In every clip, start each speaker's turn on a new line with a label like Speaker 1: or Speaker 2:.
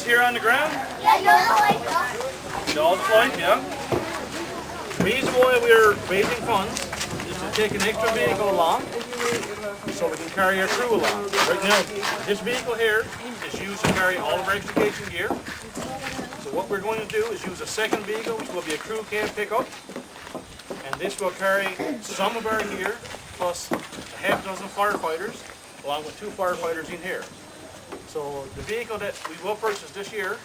Speaker 1: here on the ground?
Speaker 2: Yeah, you
Speaker 1: All the flight, yeah. The reason why we're raising funds is to take an extra vehicle along so we can carry our crew along. Right now, this vehicle here is used to carry all of our extrication gear. So what we're going to do is use a second vehicle, which will be a crew cab pickup. And this will carry some of our gear, plus a half dozen firefighters, along with 2 firefighters in here. So the vehicle that we will purchase this year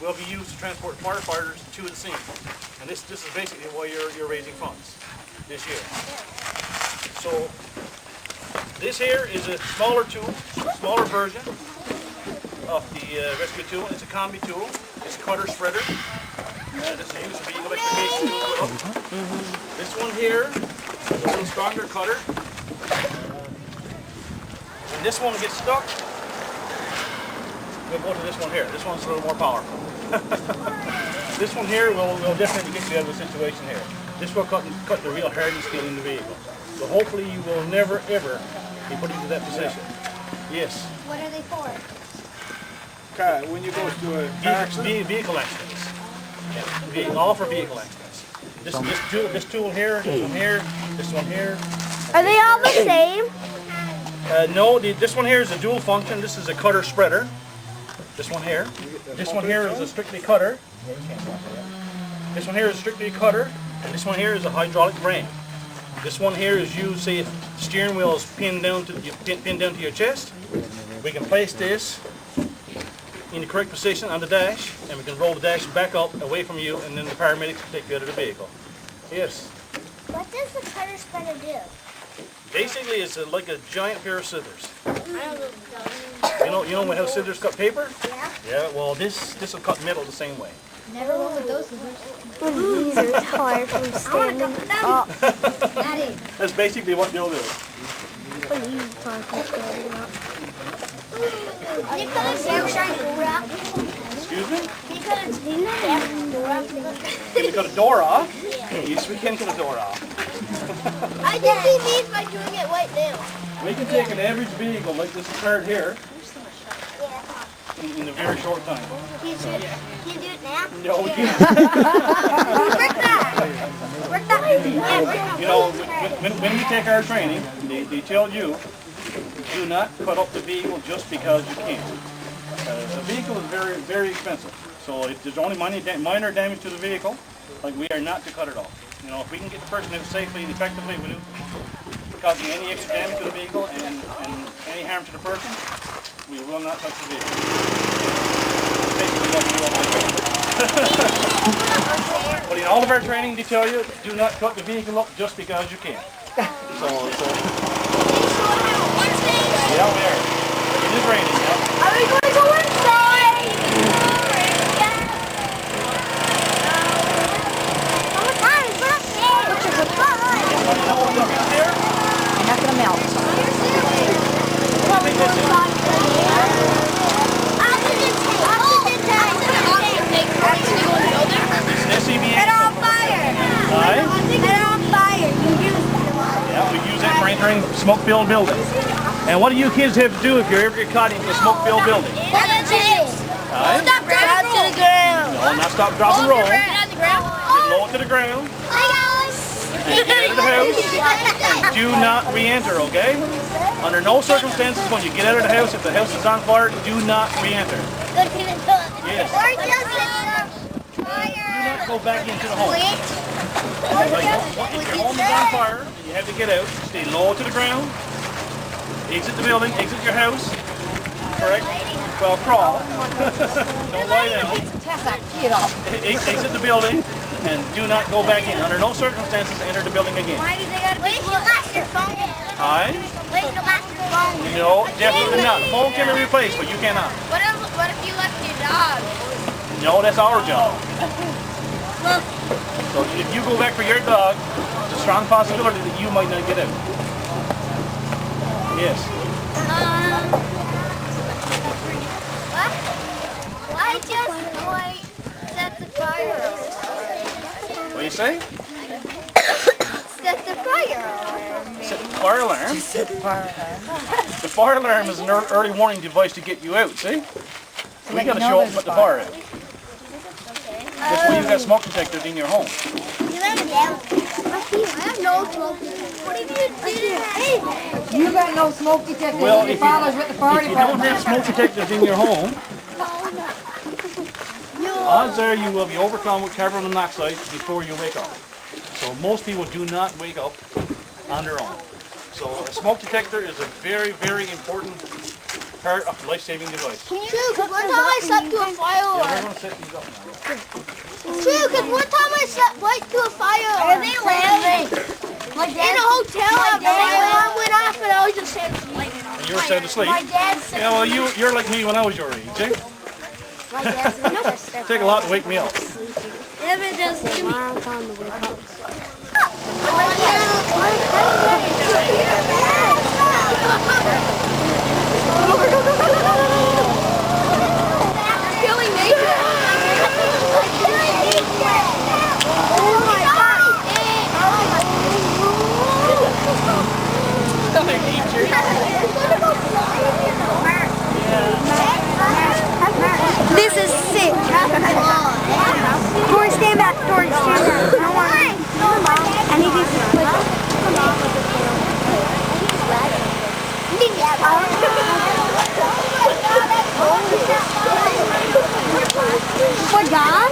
Speaker 1: will be used to transport firefighters to the scene. And this is basically why you're raising funds this year. So this here is a smaller tool, smaller version of the rescue tool. It's a combi tool. It's a cutter spreader. This is used to be electrification tool. This one here is a little stronger cutter. When this one gets stuck, we'll go to this one here. This one's a little more powerful. This one here will definitely get you out of the situation here. This will cut the real hardened steel in the vehicle. So hopefully you will never ever be put into that position. Yes.
Speaker 2: What are they for?
Speaker 3: Okay, when you go to a accident,
Speaker 1: Vehicle accidents. Yeah. All for vehicle accidents. This tool here, this one here, this one here.
Speaker 2: Are they all the same?
Speaker 1: No, this one here is a dual function. This is a cutter spreader. This one here. This one here is a strictly cutter. This one here is strictly a cutter, and this one here is a hydraulic ram. This one here is used, say, if the steering wheel is pinned down to your chest. We can place this in the correct position on the dash, and we can roll the dash back up away from you, and then the paramedics can take you out of the vehicle. Yes.
Speaker 2: What does the cutter spreader do?
Speaker 1: Basically, it's like a giant pair of scissors. You know how scissors cut paper?
Speaker 2: Yeah.
Speaker 1: Yeah. Well, this will cut metal the same way.
Speaker 2: Never roll with those scissors. These are hard from standing up.
Speaker 1: That's basically what they'll do. Excuse me? Can we cut a door off? Yes, we can cut a door off.
Speaker 2: I just see these by doing it right now.
Speaker 1: We can take an average vehicle like this card here in a very short time.
Speaker 2: Can you do it now?
Speaker 1: No, we can't.
Speaker 2: Work that. Work that.
Speaker 1: You know, when we take our training, they tell you, do not cut up the vehicle just because you can. The vehicle is very, very expensive. So if there's only minor damage to the vehicle, like we are not to cut it off. You know, if we can get the person out safely and effectively without causing any extra damage to the vehicle and any harm to the person, we will not touch the vehicle. Basically what we will do. But in all of our training, they tell you, do not cut the vehicle up just because you can. Yeah, we are. It is raining, yeah.
Speaker 2: Are we going to go inside?
Speaker 4: You're not going to melt.
Speaker 2: They're on fire. They're on fire.
Speaker 1: Yeah, we use that for entering smoke-filled buildings. And what do you kids have to do if you're ever caught into a smoke-filled building?
Speaker 2: Stop, drop, to the ground.
Speaker 1: No, not stop, drop, and roll.
Speaker 2: On the ground.
Speaker 1: Roll it to the ground.
Speaker 2: Hi guys.
Speaker 1: Get out of the house. And do not re-enter, okay? Under no circumstances when you get out of the house, if the house is on fire, do not re-enter. Yes. Do not go back into the home. If your home is on fire and you have to get out, stay low to the ground. Exit the building, exit your house. Correct? Well, crawl. Don't lie down. Exit the building and do not go back in. Under no circumstances enter the building again.
Speaker 2: Why do they gotta wait till last your phone?
Speaker 1: Alright?
Speaker 2: Wait till last your phone.
Speaker 1: No, definitely not. The phone can be replaced, but you cannot.
Speaker 2: What if you left your dog?
Speaker 1: No, that's our job.
Speaker 2: Look.
Speaker 1: So if you go back for your dog, there's a strong possibility that you might not get out. Yes.
Speaker 2: What? Why just set the fire?
Speaker 1: What do you say?
Speaker 2: Set the fire alarm.
Speaker 1: Set the fire alarm? The fire alarm is an early warning device to get you out, see? We gotta show them what the fire is. That's when you've got smoke detectors in your home.
Speaker 4: You got no smoke detectors.
Speaker 1: Well,
Speaker 4: Your father's with the fire
Speaker 1: if you don't
Speaker 4: department.
Speaker 1: have smoke detectors in your home, odds are you will be overcome with carbon monoxide before you wake up. So most people do not wake up on their own. So a smoke detector is a very, very important part of a life-saving device.
Speaker 2: True, because one time I slept to a fire
Speaker 1: Yeah, we're
Speaker 2: alarm.
Speaker 1: going to set these up now.
Speaker 2: True, because one time I slept right to a fire alarm.
Speaker 4: Are they loud?
Speaker 2: In a hotel, the fire alarm went off and I was just saying,
Speaker 1: And you were sound asleep.
Speaker 2: my dad said,
Speaker 1: Yeah, well, you're like me when I was your age, eh?
Speaker 2: my dad said,
Speaker 1: Take a lot to wake me up.
Speaker 2: Evan just give me. Killing nature. Oh my God. This is sick. Tori, stand back. Tori, stand back. I need these. Oh my God.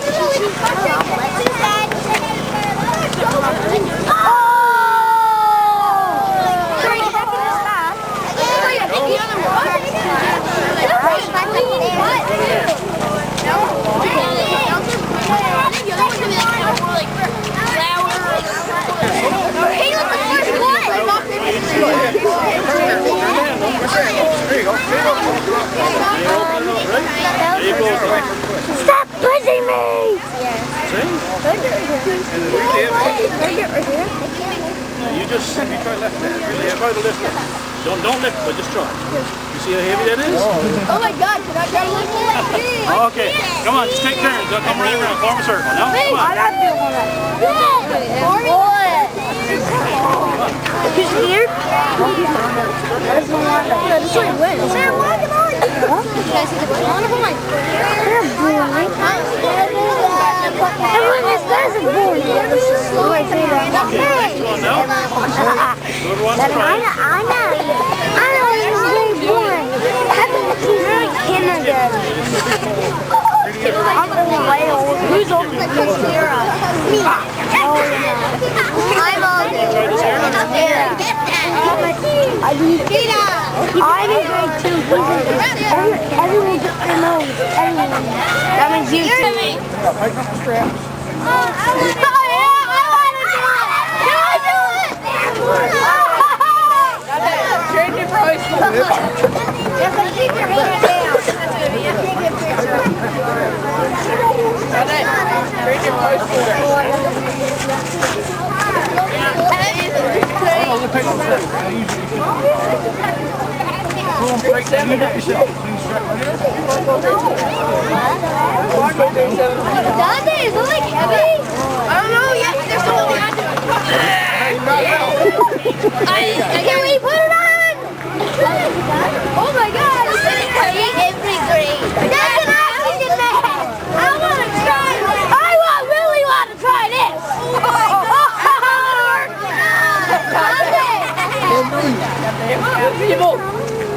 Speaker 2: Stop pushing me!
Speaker 1: You try lift that. Just try to lift it. Don't lift it, but just try. You see how heavy that is?
Speaker 2: Oh my God, can I try to lift it?
Speaker 1: Okay, come on, just take turns. I'll come right around, form a circle. No, come on.
Speaker 2: You scared? This way wins. Sam, why come on? You guys see the button? Oh my God. Everyone is there's a board. Oh, I say that.
Speaker 1: Next one now. Good one to try.
Speaker 2: I know this is grade 1. I've been in kindergarten. I'm way older. Who's older than Sarah? Me. Oh, yeah. I'm older. Yeah. I'm in grade 2. Everyone just knows. Everyone. That means you too.
Speaker 4: Trade your price.
Speaker 2: Keep your hand down. Take a picture.
Speaker 4: Trade your price.
Speaker 2: Dante, is it like heavy? I don't know. Yeah, there's something behind it. Can we put it on? Oh my God! It's every grade. That's an oxygen mask. I want to try this. I really want to try this.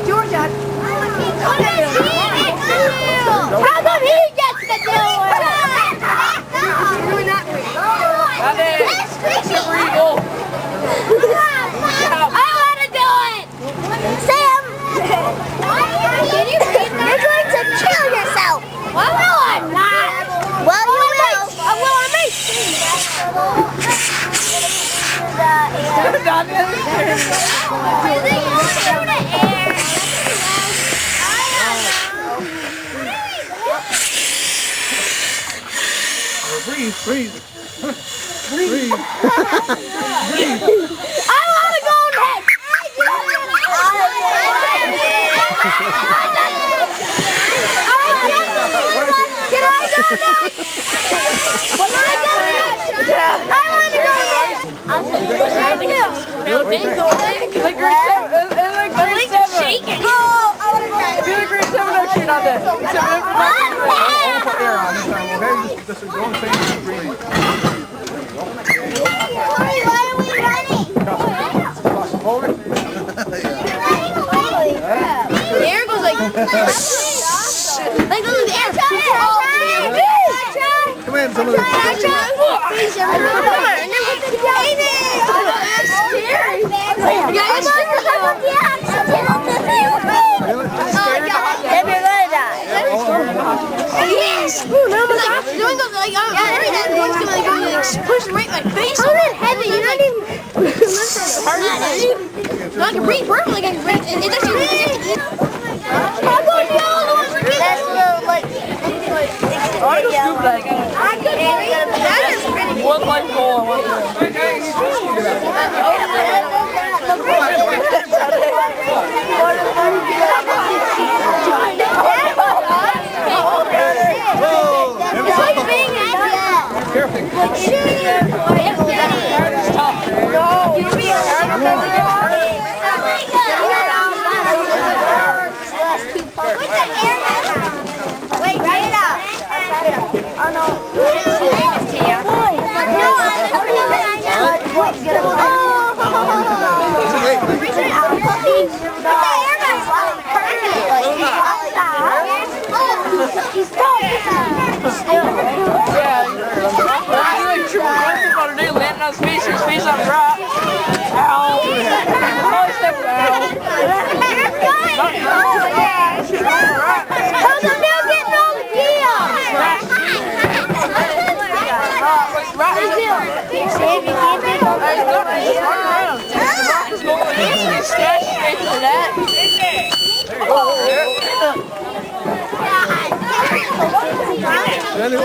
Speaker 4: Georgia.
Speaker 2: How come he gets to do it?
Speaker 4: Really not me.
Speaker 2: Let's fix it. I want to do it. Sam, can you breathe? You're going to kill yourself. Well, no, I'm not. Well, you will. Well, I may sing
Speaker 1: Breathe. Breathe.
Speaker 2: I want to go next. Can I go next? When I go next, I want to go next.
Speaker 4: My legs are shaking.
Speaker 2: Oh, I want to try.
Speaker 4: Do the grade 7 shoot on this.
Speaker 3: put air on this time, okay? Just don't say anything green.
Speaker 2: Why are we running?
Speaker 3: Hold it.
Speaker 2: The air goes like goes in the air.
Speaker 3: Come in, some of the...
Speaker 2: Push right in my face. How is it heavy? You're not even. I can breathe perfectly. Like I can breathe. It's actually. I'm going to yell. That's a little like. I could breathe. That is pretty.
Speaker 4: One life goal.
Speaker 2: Wait, write it out. Oh no.
Speaker 4: Face on the rock. Ow.
Speaker 2: How's it now getting all the deals?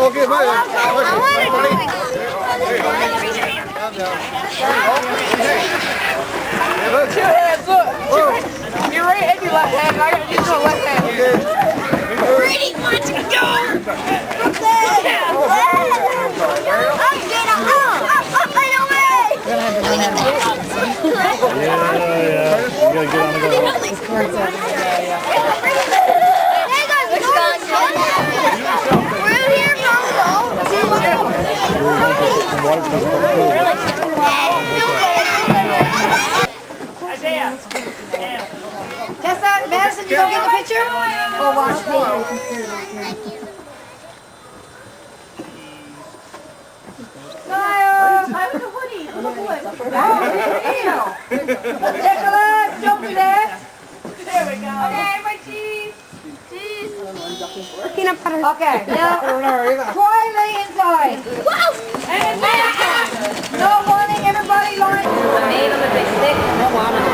Speaker 3: Okay, bye.
Speaker 4: Two hands, look. You're right hand, your left hand. I gotta use my left hand.
Speaker 2: Brady wants to go!
Speaker 1: You gotta get on the go.
Speaker 4: Tessa, Madison, you go get the picture? Oh, watch me. Smile. I was a hoodie. Look away. Nicholas, don't do that. There we go. Okay, my cheese. Cheese.
Speaker 2: Peanut butter.
Speaker 4: Okay, now, Troy, lay inside. And no warning, everybody line. I made him a big stick. No warning.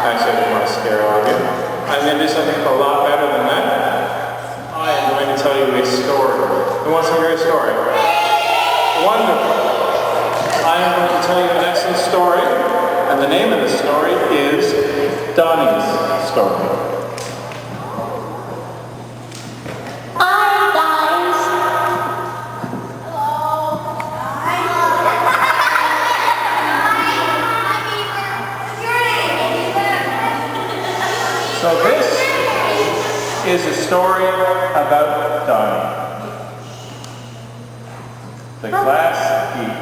Speaker 5: Actually, I didn't want to scare all of you. I'm going to do something a lot better than that. I am going to tell you a story. Who wants to hear a story? Wonderful. I am going to tell you an excellent story, and the name of the story is Donnie's Story. So this is a story about Donnie. The class eat.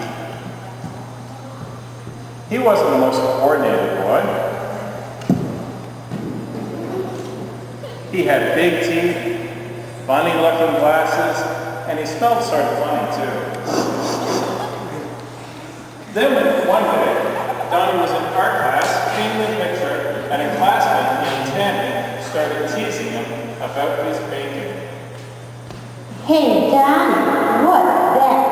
Speaker 5: He wasn't the most coordinated boy. He had big teeth, funny looking glasses, and he smelled sort of funny too. Then one day, Donnie was in art class painting a picture, and a classmate named Tammy started teasing him about his painting.
Speaker 6: Hey, Donnie, what's that?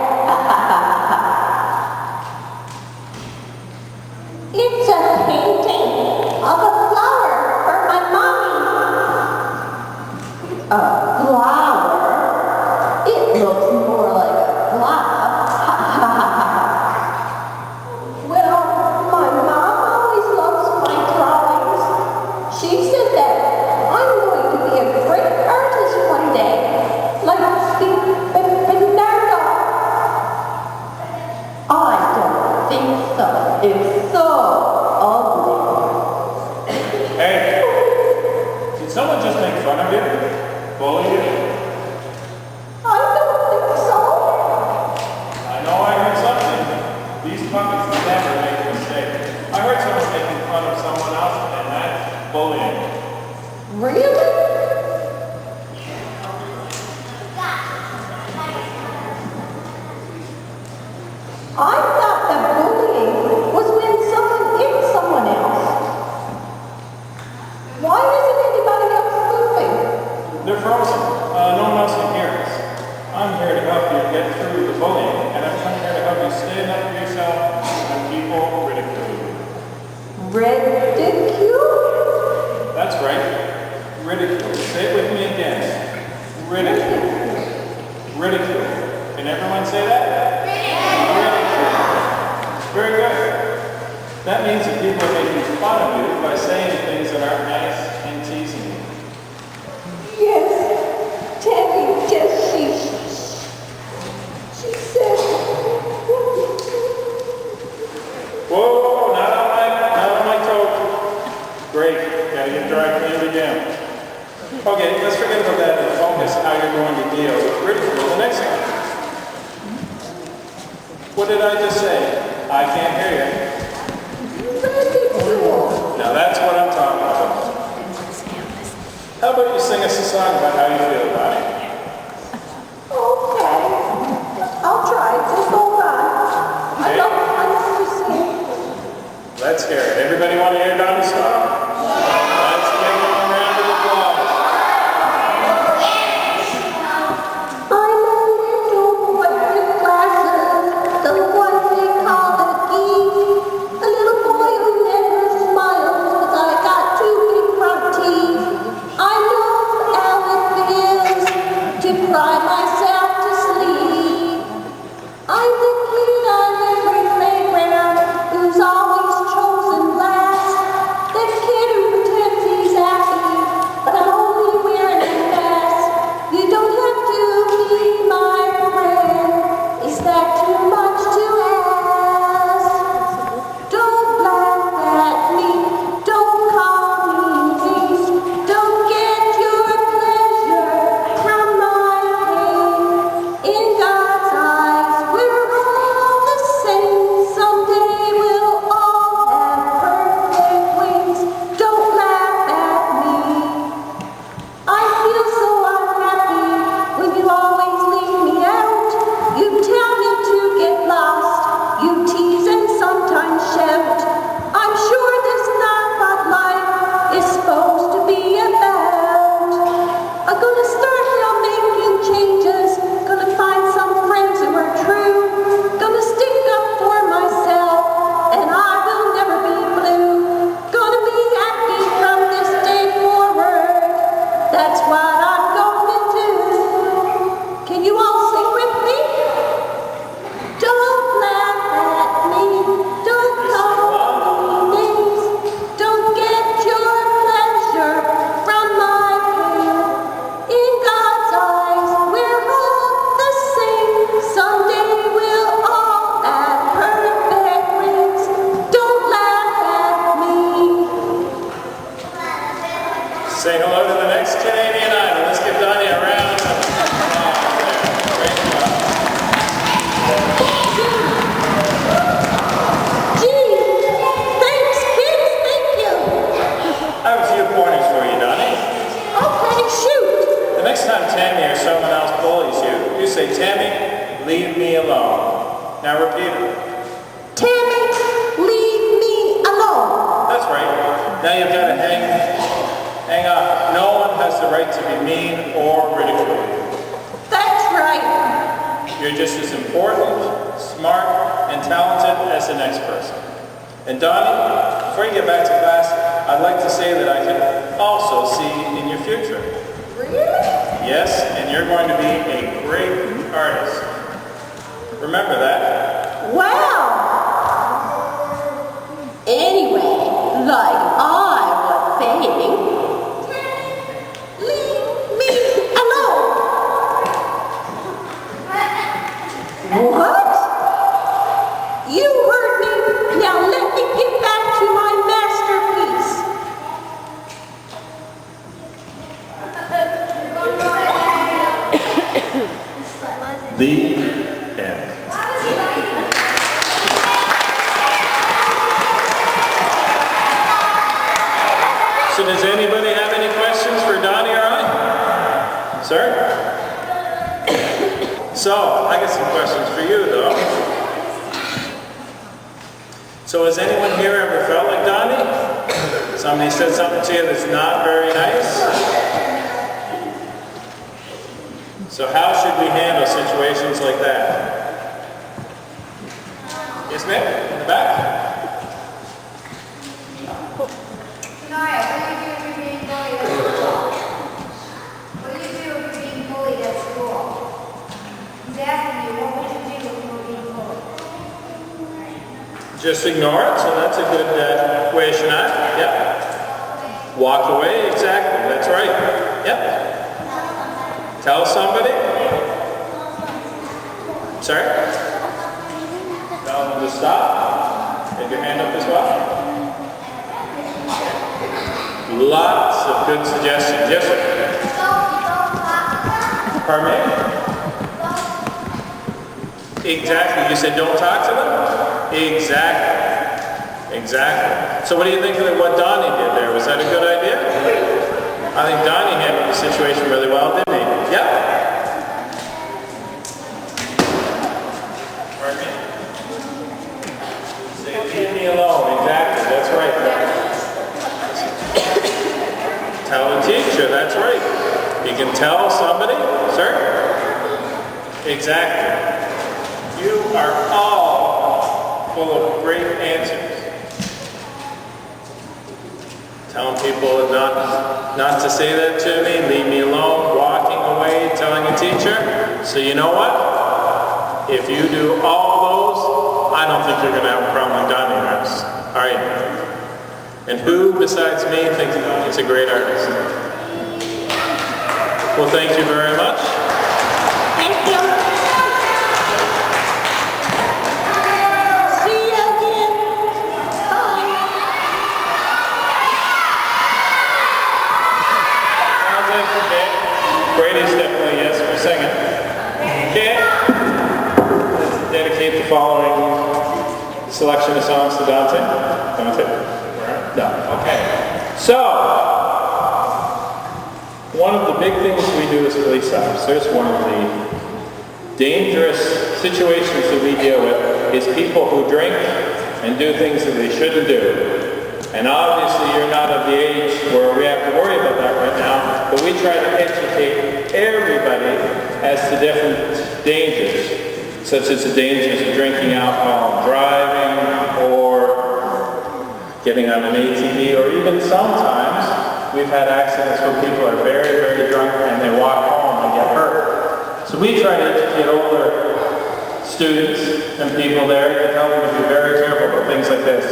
Speaker 6: It's a painting of a flower for my mommy. A flower? It looks more like a flower. Well, my mom always loves my drawings. She said that I'm going to be a great artist one day, like Bernardo. I don't think so. It's so ugly.
Speaker 5: Hey, did someone just make fun of you? Bully you?
Speaker 6: I don't think so.
Speaker 5: I know I heard something. These puppets never make a mistake. I heard someone making fun of someone else, and that's bullying.
Speaker 6: Really? I thought that bullying was when someone hit someone else. Why isn't anybody else moving?
Speaker 5: They're frozen. No one else can hear us. I'm here to help you get through the bullying, and I'm here to help you stand up for yourself when people ridicule you.
Speaker 6: Ridicule?
Speaker 5: That's right. Ridicule. Say it with me again. Ridicule. Ridicule. Can everyone say that? Ridicule. Very good. That means that people are making fun of you by saying things that aren't nice and teasing you.
Speaker 6: Yes. Tammy just she said.
Speaker 5: Whoa, not on my toe. Great. Gotta get dry cleaned again. Okay, let's forget about that and focus how you're going to deal with ridicule the next time. What did I just say? I can't hear you. Now that's what I'm talking about. How about you sing us a song about how you feel about it?
Speaker 6: Okay. I'll try. Just hold on. I don't understand.
Speaker 5: Let's hear it. Everybody want to hear Donnie's song? Let's give him a round of applause.
Speaker 6: I'm a little boy with glasses, the one they call the geese. A little boy who never smiles because I got two big front teeth. I know how it feels
Speaker 5: Say hello to the next Canadian Idol. Let's give Donnie a round of applause. Great job.
Speaker 6: Gee, thanks, kids, thank you.
Speaker 5: I have a few pointers for you, Donnie.
Speaker 6: Okay, shoot.
Speaker 5: The next time Tammy or someone else bullies you, you say, Tammy, leave me alone. Now repeat it.
Speaker 6: Tammy, leave me alone.
Speaker 5: That's right. Now you've got to hang up. No one has the right to be mean or ridicule you.
Speaker 6: That's right.
Speaker 5: You're just as important, smart, and talented as the next person. And Donnie, before you get back to class, I'd like to say that I can also see in your future.
Speaker 6: Really?
Speaker 5: Yes, and you're going to be a great artist. Remember that.
Speaker 6: Wow. Anyway, like I was saying, leave me alone. What? You heard me. Now let me get back to my masterpiece.
Speaker 5: The end. So does anybody have any questions for Donnie or I? Sir? So, I got some questions for you though. So has anyone here ever felt like Donnie? Somebody said something to you that's not very nice? So how should we handle situations like that? Yes, ma'am? In the back?
Speaker 2: What do you do if you're being bullied at school? He's asking you, what would you do if you were being bullied?
Speaker 5: Just ignore it, so that's a good way should I? Yep. Walk away, exactly, that's right. Yep. Tell somebody. Sorry? Tell them to stop. Have your hand up as well. Lots of good suggestions. Yes, sir? Pardon me? Exactly. You said don't talk to them? Exactly. Exactly. So what do you think of what Donnie did there? Was that a good idea? I think Donnie handled the situation really well, didn't he? Yep. Pardon me? Say, leave me alone. Exactly. That's right. Tell the teacher. That's right. You can tell somebody. Sir? Exactly. You are all full of great answers. Telling people not to say that to me, leave me alone, walking away, telling a teacher. So you know what? If you do all those, I don't think you're going to have a problem with Donnie has. All right. And who besides me thinks Donnie's a great artist? Well, thank you very much.
Speaker 6: Thank you. See you again. Bye.
Speaker 5: Sounds like okay. Brady's definitely yes for singing. Okay. Let's dedicate the following selection of songs to Dante. Dante? No. Okay. So, one of the big things we do as police officers, one of the dangerous situations that we deal with is people who drink and do things that they shouldn't do. And obviously you're not of the age where we have to worry about that right now, but we try to educate everybody as to different dangers, such as the dangers of drinking alcohol and driving, or getting on an ATV, or even sometimes we've had accidents where people are very, very drunk and they walk home and get hurt. So we try to educate older students and people there to tell them to be very careful about things like this.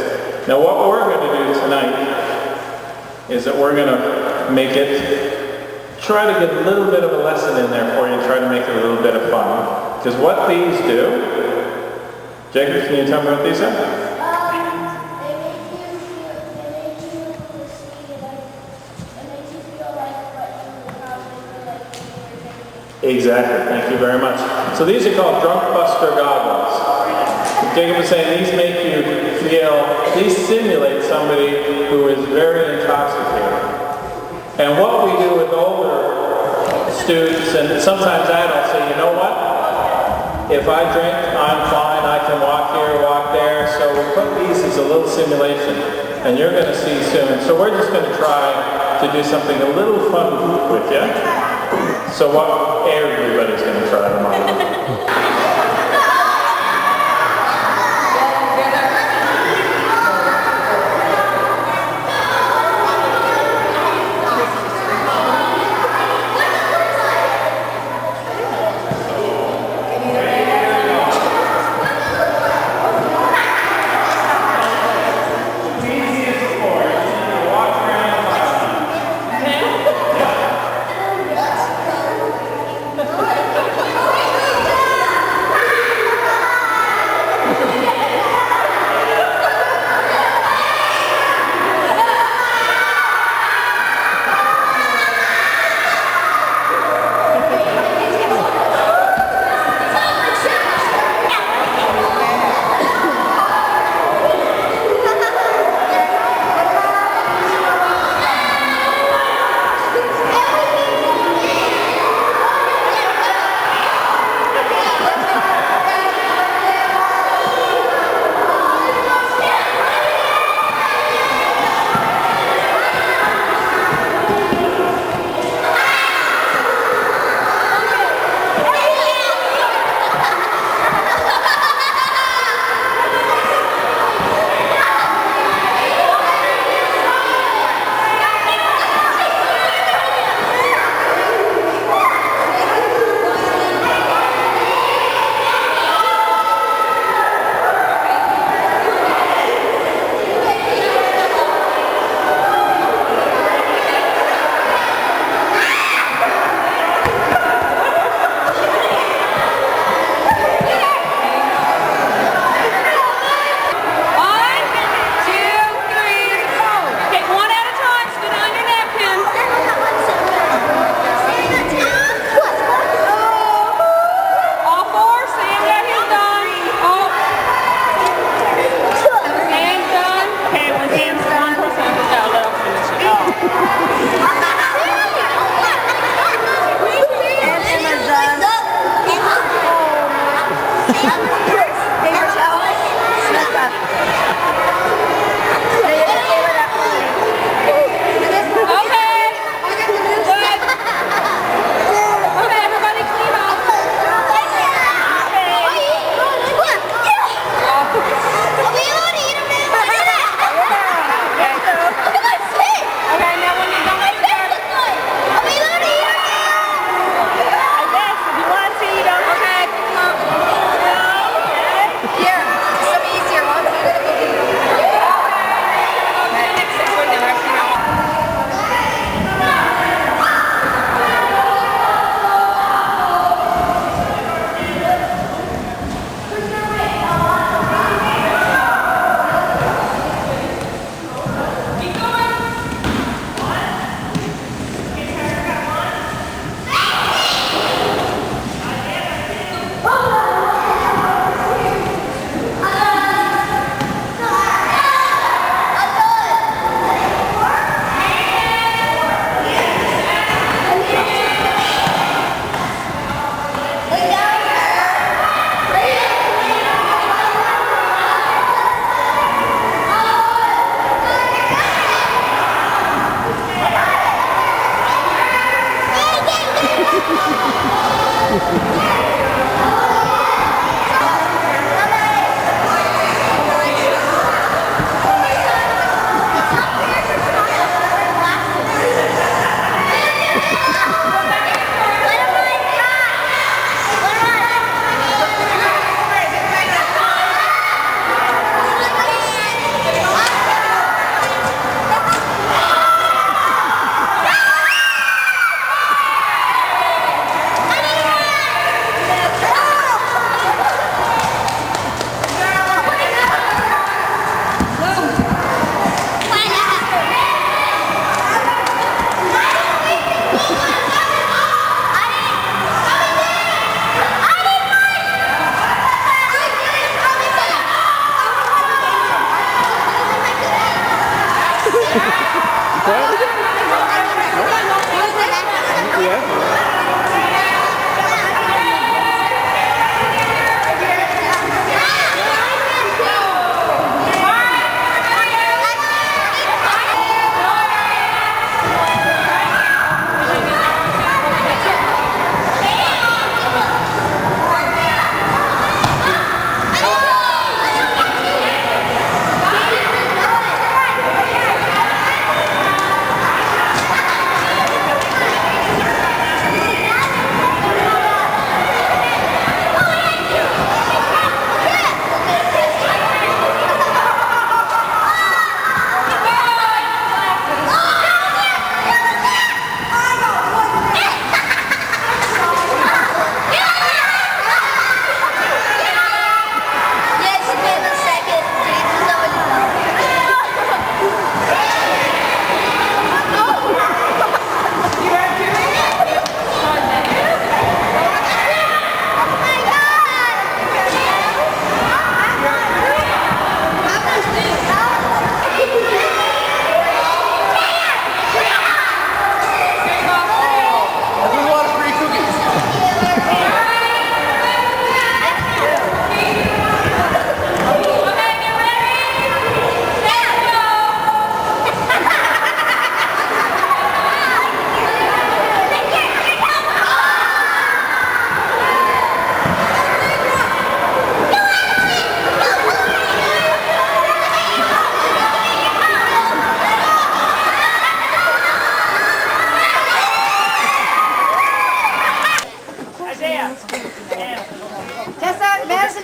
Speaker 5: Now what we're going to do tonight is that we're going to make it, try to get a little bit of a lesson in there for you and try to make it a little bit of fun. Because what these do, Jacob, can you tell me what these are? Exactly, thank you very much. So these are called drunk buster goggles. Jacob was saying these make you feel, these simulate somebody who is very intoxicated. And what we do with older students and sometimes adults say, you know what? If I drink, I'm fine, I can walk here, walk there. So we put these as a little simulation, and you're going to see soon. So we're just going to try to do something a little fun with you. So what everybody's going to try tomorrow.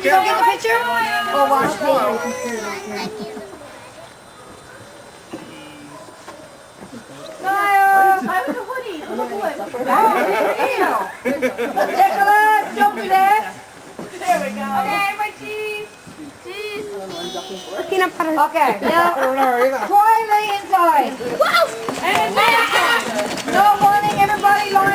Speaker 4: You don't get the picture? Oh, wow.
Speaker 6: I was a hoodie.
Speaker 4: Nicholas, don't do that.
Speaker 6: There we go. Okay, my cheese.
Speaker 2: Peanut butter.
Speaker 4: Okay, now, try lay inside.
Speaker 6: And it's